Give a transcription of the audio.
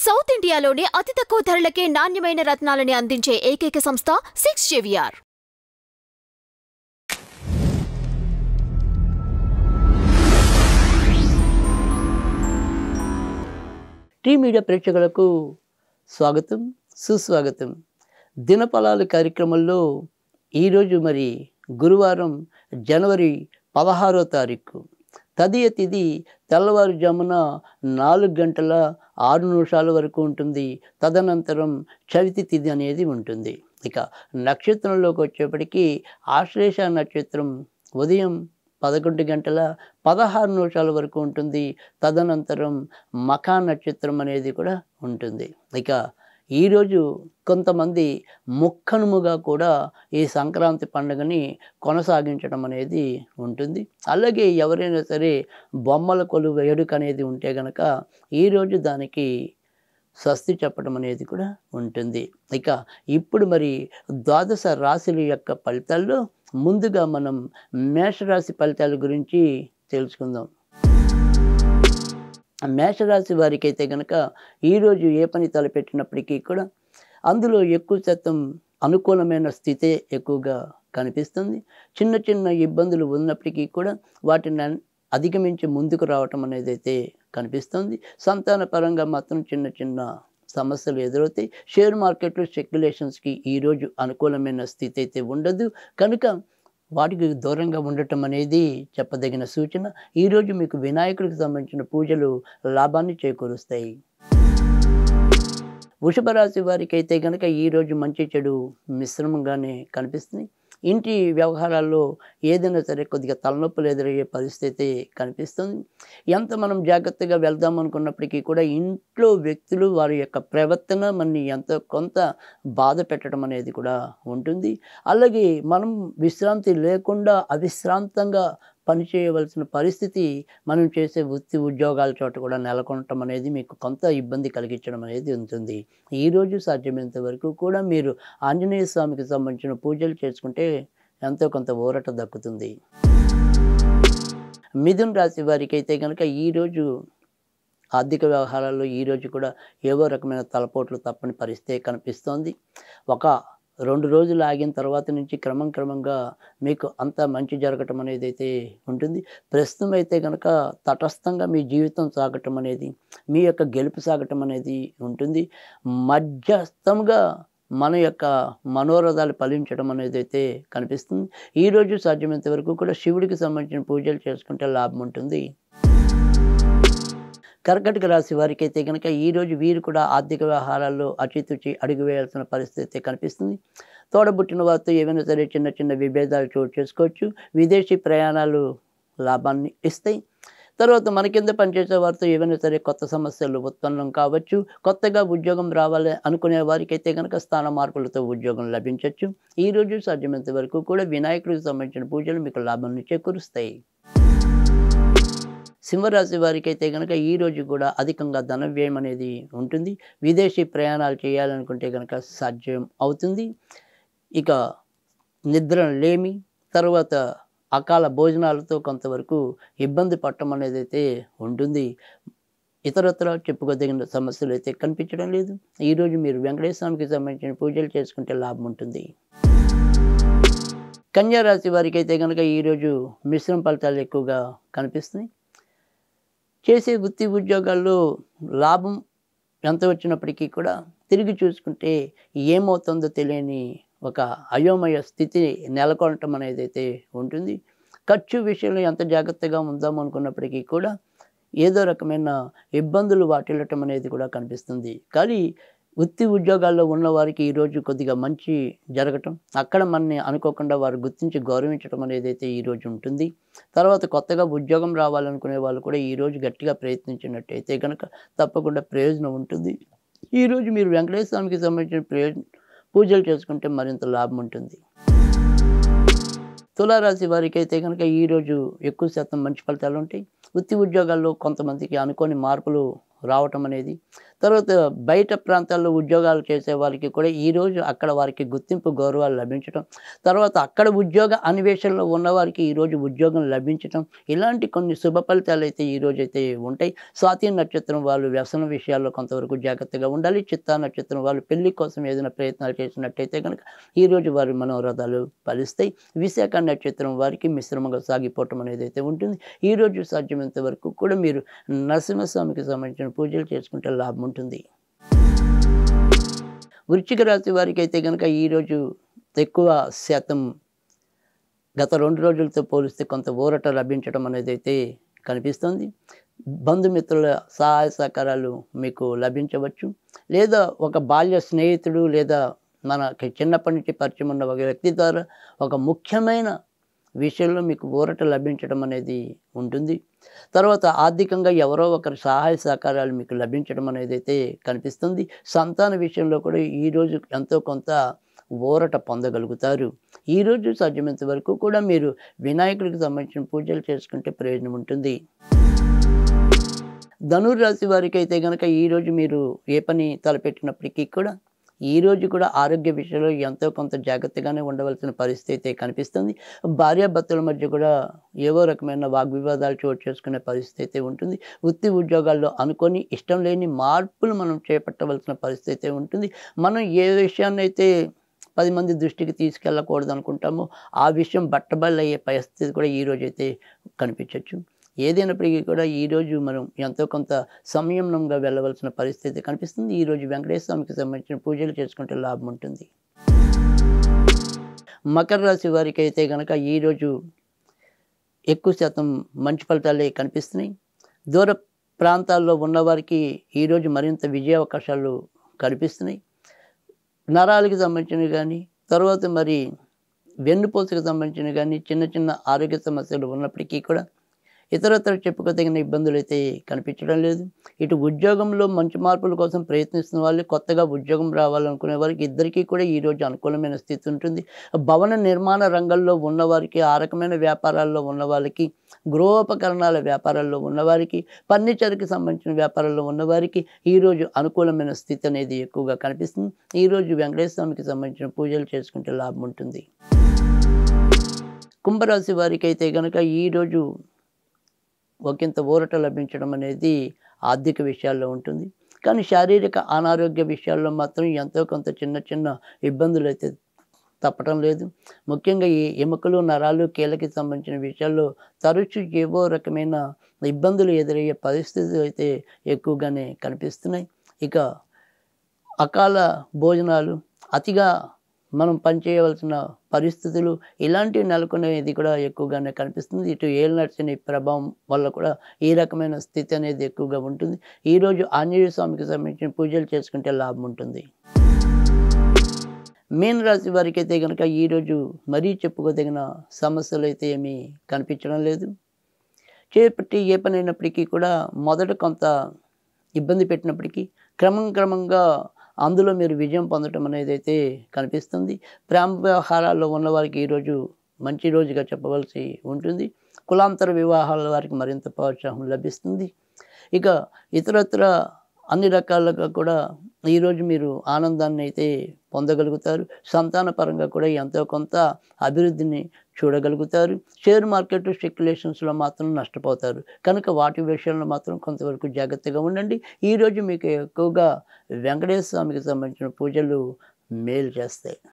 South ఇండియాలోనే అతి తక్కువ ధరలకే నాణ్యమైన రత్నాలని అందించే ఏకైక సంస్థ 6 JVR. టీ మీడియా ప్రేక్షకులకు స్వాగతం సుస్వాగతం. దినఫలాలు కార్యక్రమంలో ఈరోజు మరి గురువారం జనవరి 16వ తారీఖు తదియ తిథి తెల్లవారుజామున 4 గంటల 6 నిమిషాల వరకు ఉంటుంది. తదనంతరం చవితి తిథి అనేది ఉంటుంది. ఇక నక్షత్రంలోకి వచ్చేప్పటికీ ఆశ్లేష నక్షత్రం ఉదయం 11 గంటల 16 నిమిషాల వరకు ఉంటుంది. తదనంతరం మఖా నక్షత్రం అనేది కూడా ఉంటుంది. ఇక ఈరోజు కొంతమంది ముక్కనుముగా కూడా ఈ సంక్రాంతి పండుగని కొనసాగించడం అనేది ఉంటుంది. అలాగే ఎవరైనా సరే బొమ్మల కొలువు వేడుక అనేది ఉంటే కనుక ఈరోజు దానికి స్వస్తి చెప్పడం అనేది కూడా ఉంటుంది. ఇక ఇప్పుడు మరి ద్వాదశ రాశుల యొక్క ఫలితాల్లో ముందుగా మనం మేషరాశి ఫలితాల గురించి తెలుసుకుందాం. మేషరాశి వారికి అయితే కనుక ఈరోజు ఏ పని తలపెట్టినప్పటికీ కూడా అందులో ఎక్కువ శాతం అనుకూలమైన స్థితే ఎక్కువగా కనిపిస్తుంది. చిన్న చిన్న ఇబ్బందులు ఉన్నప్పటికీ కూడా వాటిని అధిగమించి ముందుకు రావటం అనేది అయితే కనిపిస్తుంది. సంతాన పరంగా మాత్రం చిన్న చిన్న సమస్యలు ఎదురవుతాయి. షేర్ మార్కెట్లో స్పెక్యులేషన్స్కి ఈరోజు అనుకూలమైన స్థితి అయితే ఉండదు కనుక వాటికి దూరంగా ఉండటం అనేది చెప్పదగిన సూచన. ఈరోజు మీకు వినాయకుడికి సంబంధించిన పూజలు లాభాన్ని చేకూరుస్తాయి. వృషభ రాశి వారికి అయితే కనుక ఈరోజు మంచి చెడు మిశ్రమంగానే కనిపిస్తుంది. ఇంటి వ్యవహారాల్లో ఏదైనా సరే కొద్దిగా తలనొప్పులు ఎదురయ్యే పరిస్థితి కనిపిస్తుంది. ఎంత మనం జాగ్రత్తగా వెళ్దాం అనుకున్నప్పటికీ కూడా ఇంట్లో వ్యక్తులు వారి యొక్క ప్రవర్తన మనని ఎంతో కొంత బాధ పెట్టడం అనేది కూడా ఉంటుంది. అలాగే మనం విశ్రాంతి లేకుండా అవిశ్రాంతంగా పనిచేయవలసిన పరిస్థితి మనం చేసే వృత్తి ఉద్యోగాల చోట కూడా నెలకొనటం అనేది మీకు కొంత ఇబ్బంది కలిగించడం అనేది ఉంటుంది. ఈరోజు సాధ్యమైనంత వరకు కూడా మీరు ఆంజనేయ స్వామికి సంబంధించిన పూజలు చేసుకుంటే ఎంతో కొంత ఊరట దక్కుతుంది. మిథున రాశి వారికి అయితే కనుక ఈరోజు ఆర్థిక వ్యవహారాల్లో ఈరోజు కూడా ఏవో రకమైన తలపోట్లు తప్పని పరిస్థితి కనిపిస్తోంది. ఒక 2 రోజులు ఆగిన తర్వాత నుంచి క్రమంగా మీకు అంత మంచి జరగటం అనేది అయితే ఉంటుంది. ప్రస్తుతం అయితే కనుక తటస్థంగా మీ జీవితం సాగటం అనేది మీ యొక్క గెలుపు సాగటం అనేది ఉంటుంది. మధ్యస్థంగా మన యొక్క మనోరథాలు ఫలించడం అనేది అయితే కనిపిస్తుంది. ఈరోజు సాధ్యమైనంత వరకు కూడా శివుడికి సంబంధించిన పూజలు చేసుకుంటే లాభం ఉంటుంది. కర్కాటక రాశి వారికి అయితే కనుక ఈరోజు వీరు కూడా ఆర్థిక వ్యవహారాల్లో అచితుచి అడుగు వేయాల్సిన పరిస్థితి కనిపిస్తుంది. తోడబుట్టిన వారితో ఏవైనా సరే చిన్న చిన్న విభేదాలు చోటు చేసుకోవచ్చు. విదేశీ ప్రయాణాలు లాభాన్ని ఇస్తాయి. తర్వాత మన కింద పనిచేసే వారితో ఏవైనా సరే కొత్త సమస్యలు ఉత్పన్నం కావచ్చు. కొత్తగా ఉద్యోగం రావాలి అనుకునే వారికి అయితే కనుక స్థాన మార్పులతో ఉద్యోగం లభించవచ్చు. ఈరోజు సాధ్యమైనంత వరకు కూడా వినాయకుడికి సంబంధించిన పూజలు మీకు లాభాన్ని చేకూరుస్తాయి. సింహరాశి వారికి అయితే కనుక ఈరోజు కూడా అధికంగా ధన వ్యయం అనేది ఉంటుంది. విదేశీ ప్రయాణాలు చేయాలనుకుంటే కనుక సాధ్యం అవుతుంది. ఇక నిద్ర లేమి తర్వాత అకాల భోజనాలతో కొంతవరకు ఇబ్బంది పడటం అనేది అయితే ఉంటుంది. ఇతరత్ర చెప్పుకోదగిన సమస్యలు అయితే కనిపించడం లేదు. ఈరోజు మీరు వెంకటేశ్వర స్వామికి సంబంధించిన పూజలు చేసుకుంటే లాభం ఉంటుంది. కన్యా రాశి వారికి అయితే కనుక ఈరోజు మిశ్రమ ఫలితాలు ఎక్కువగా కనిపిస్తున్నాయి. చేసే వృత్తి ఉద్యోగాల్లో లాభం ఎంత వచ్చినప్పటికీ కూడా తిరిగి చూసుకుంటే ఏమవుతుందో తెలియని ఒక అయోమయ స్థితి నెలకొనటం అనేది అయితే ఉంటుంది. ఖర్చు విషయంలో ఎంత జాగ్రత్తగా ఉందాం అనుకున్నప్పటికీ కూడా ఏదో రకమైన ఇబ్బందులు వాటిల్లటం అనేది కూడా కనిపిస్తుంది. కానీ వృత్తి ఉద్యోగాల్లో ఉన్న వారికి ఈరోజు కొద్దిగా మంచి జరగటం, అక్కడ మనని అనుకోకుండా వారు గుర్తించి గౌరవించడం అనేది అయితే ఈరోజు ఉంటుంది. తర్వాత కొత్తగా ఉద్యోగం రావాలనుకునే వాళ్ళు కూడా ఈరోజు గట్టిగా ప్రయత్నించినట్టయితే కనుక తప్పకుండా ప్రయోజనం ఉంటుంది. ఈరోజు మీరు వెంకటేశ్వర స్వామికి సంబంధించిన పూజలు చేసుకుంటే మరింత లాభం ఉంటుంది. తులారాశి వారికి అయితే కనుక ఈరోజు ఎక్కువ శాతం మంచి ఫలితాలు ఉంటాయి. వృత్తి ఉద్యోగాల్లో కొంతమందికి అనుకోని మార్పులు రావటం అనేది, తర్వాత బయట ప్రాంతాల్లో ఉద్యోగాలు చేసే వారికి కూడా ఈరోజు అక్కడ వారికి గుర్తింపు గౌరవాలు లభించటం, తర్వాత అక్కడ ఉద్యోగ అన్వేషణలో ఉన్నవారికి ఈరోజు ఉద్యోగం లభించటం, ఇలాంటి కొన్ని శుభ ఫలితాలు అయితే ఈరోజు అయితే ఉంటాయి. స్వాతి నక్షత్రం వాళ్ళు వ్యసన విషయాల్లో కొంతవరకు జాగ్రత్తగా ఉండాలి. చిత్తా నక్షత్రం వాళ్ళు పెళ్లి కోసం ఏదైనా ప్రయత్నాలు చేసినట్టయితే కనుక ఈరోజు వారి మనోరథాలు ఫలిస్తాయి. విశాఖ నక్షత్రం వారికి మిశ్రమంగా సాగిపోవటం అనేది అయితే ఉంటుంది. ఈరోజు సాధ్యమైనంత వరకు కూడా మీరు నరసింహస్వామికి సంబంధించిన పూజలు చేసుకుంటే లాభం ఉంటుంది. వృశ్చిక రాశి వారికి అయితే కనుక ఈరోజు ఎక్కువ శాతం గత 2 రోజులతో పోలిస్తే కొంత ఊరట లభించడం అనేది అయితే కనిపిస్తుంది. బంధుమిత్రుల సహాయ సహకారాలు మీకు లభించవచ్చు, లేదా ఒక బాల్య స్నేహితుడు లేదా మనకి చిన్నప్పటి నుంచి పరిచయం ఉన్న ఒక వ్యక్తి ద్వారా ఒక ముఖ్యమైన విషయంలో మీకు ఊరట లభించడం అనేది ఉంటుంది. తర్వాత ఆర్థికంగా ఎవరో ఒకరి సహాయ సహకారాలు మీకు లభించడం అనేది అయితే కనిపిస్తుంది. సంతాన విషయంలో కూడా ఈరోజు ఎంతో కొంత ఊరట పొందగలుగుతారు. ఈరోజు సాధ్యమైనంత వరకు కూడా మీరు వినాయకుడికి సంబంధించిన పూజలు చేసుకుంటే ప్రయోజనం ఉంటుంది. ధనుర్రాశి వారికి అయితే కనుక ఈరోజు మీరు ఏ పని తలపెట్టినప్పటికీ కూడా ఈరోజు కూడా ఆరోగ్య విషయంలో ఎంతో కొంత జాగ్రత్తగానే ఉండవలసిన పరిస్థితి అయితే కనిపిస్తుంది. భార్యాభర్తల మధ్య కూడా ఏవో రకమైన వాగ్వివాదాలు చోటు చేసుకునే పరిస్థితి అయితే ఉంటుంది. వృత్తి ఉద్యోగాల్లో అనుకొని ఇష్టం లేని మార్పులు మనం చేపట్టవలసిన పరిస్థితి అయితే ఉంటుంది. మనం ఏ విషయాన్ని అయితే 10 మంది దృష్టికి తీసుకెళ్ళకూడదు అనుకుంటామో ఆ విషయం బట్టబయలు అయ్యే పరిస్థితి కూడా ఈరోజైతే కనిపించవచ్చు. ఏదైనప్పటికీ కూడా ఈరోజు మనం ఎంతో కొంత సంయమనంగా వెళ్ళవలసిన పరిస్థితి కనిపిస్తుంది. ఈరోజు వెంకటేశ్వర స్వామికి సంబంధించిన పూజలు చేసుకుంటే లాభం ఉంటుంది. మకర రాశి వారికి అయితే కనుక ఈరోజు ఎక్కువ శాతం మంచి ఫలితాలే కనిపిస్తున్నాయి. దూర ప్రాంతాల్లో ఉన్నవారికి ఈరోజు మరింత విజయ అవకాశాలు కనిపిస్తున్నాయి. నరాలకి సంబంధించినవి కానీ, తర్వాత మరి వెన్నుపూసకు సంబంధించినవి కానీ చిన్న చిన్న ఆరోగ్య సమస్యలు ఉన్నప్పటికీ కూడా ఇతరత్ర చెప్పుకోదగిన ఇబ్బందులు అయితే కనిపించడం లేదు. ఇటు ఉద్యోగంలో మంచి మార్పుల కోసం ప్రయత్నిస్తున్న వాళ్ళు, కొత్తగా ఉద్యోగం రావాలనుకునే వారికి ఇద్దరికీ కూడా ఈరోజు అనుకూలమైన స్థితి ఉంటుంది. భవన నిర్మాణ రంగంలో ఉన్నవారికి, ఆ రకమైన వ్యాపారాల్లో ఉన్న వాళ్ళకి, గృహోపకరణాల వ్యాపారాల్లో ఉన్నవారికి, ఫర్నిచర్కి సంబంధించిన వ్యాపారాల్లో ఉన్నవారికి ఈరోజు అనుకూలమైన స్థితి అనేది ఎక్కువగా కనిపిస్తుంది. ఈరోజు వెంకటేశ్వర స్వామికి సంబంధించిన పూజలు చేసుకుంటే లాభం ఉంటుంది. కుంభరాశి వారికి అయితే కనుక ఈరోజు ఒకంత ఊరట లభించడం అనేది ఆర్థిక విషయాల్లో ఉంటుంది. కానీ శారీరక అనారోగ్య విషయాల్లో మాత్రం ఎంతో కొంత చిన్న చిన్న ఇబ్బందులు అయితే తప్పటం లేదు. ముఖ్యంగా ఈ ఎముకలు, నరాలు, కీళ్ళకి సంబంధించిన విషయాల్లో తరచూ ఏవో రకమైన ఇబ్బందులు ఎదురయ్యే పరిస్థితులు అయితే ఎక్కువగానే కనిపిస్తున్నాయి. ఇక అకాల భోజనాలు, అతిగా మనం పనిచేయవలసిన పరిస్థితులు ఇలాంటివి నెలకొనేది కూడా ఎక్కువగానే కనిపిస్తుంది. ఇటు ఏలినాటి ప్రభావం వల్ల కూడా ఈ రకమైన స్థితి అనేది ఎక్కువగా ఉంటుంది. ఈరోజు ఆంజనేయ స్వామికి సంబంధించిన పూజలు చేసుకుంటే లాభం ఉంటుంది. మీన రాశి వారికి అయితే కనుక ఈరోజు మరీ చెప్పుకోదగిన సమస్యలు అయితే ఏమీ కనిపించడం లేదు. చేపట్టి ఏ పని అయినప్పటికీ కూడా మొదట కొంత ఇబ్బంది పెట్టినప్పటికీ క్రమంగా అందులో మీరు విజయం పొందడం అనేది అయితే కనిపిస్తుంది. ప్రేమ వ్యవహారాల్లో ఉన్నవారికి ఈరోజు మంచి రోజుగా చెప్పవలసి ఉంటుంది. కులాంతర వివాహాల వారికి మరింత ప్రోత్సాహం లభిస్తుంది. ఇక ఇతరత్ర అన్ని రకాలుగా కూడా ఈరోజు మీరు ఆనందాన్ని అయితే పొందగలుగుతారు. సంతాన పరంగా కూడా ఎంతో కొంత అభివృద్ధిని చూడగలుగుతారు. షేర్ మార్కెట్ స్పెక్యులేషన్స్లో మాత్రం నష్టపోతారు. కనుక వాటి విషయంలో మాత్రం కొంతవరకు జాగ్రత్తగా ఉండండి. ఈరోజు మీకు ఎక్కువగా వెంకటేశ్వర స్వామికి సంబంధించిన పూజలు మేలు చేస్తాయి.